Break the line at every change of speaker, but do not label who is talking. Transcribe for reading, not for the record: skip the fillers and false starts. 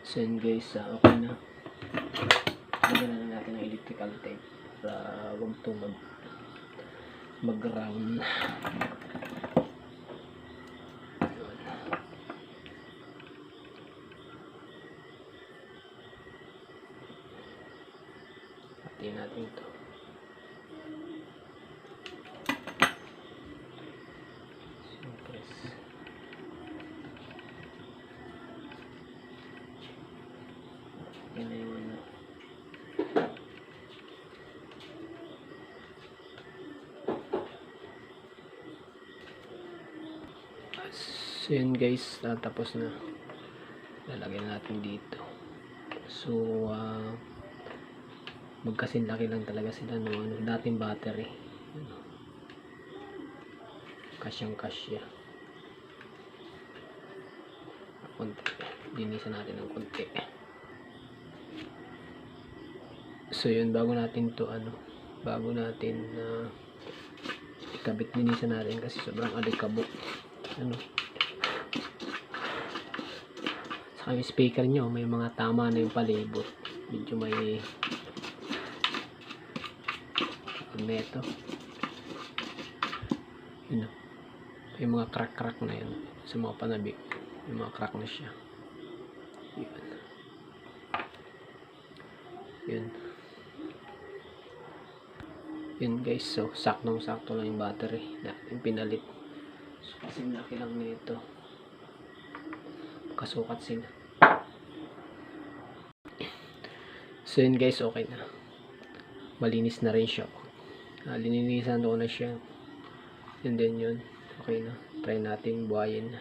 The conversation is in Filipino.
So yun guys, okay na. Lagyan na natin ng electrical tape para huwag ito mag-ground. Pati natin ito. Yan na yung ano. So yun guys, tapos na. Lalagyan natin dito. So magkasinlaki lang talaga sila no, dating battery. Kasyang kasya. Konti. Linisan natin ng konti. So yun, bago natin ikabit, linisan natin kasi sobrang alikabok. Saka yung speaker nyo, may mga tama na yung palibot. Medyo may neto. Yun, yung mga crack na yun sa mga panabi. Yung mga crack na siya. Yun guys, so saktong-sakto lang yung battery natin pinalit. So kasi laki lang nito, kasukat sila. So yun guys, okay na, malinis na rin siya. Lininisan ko na siya, and then yun, okay na. Try natin buhayin.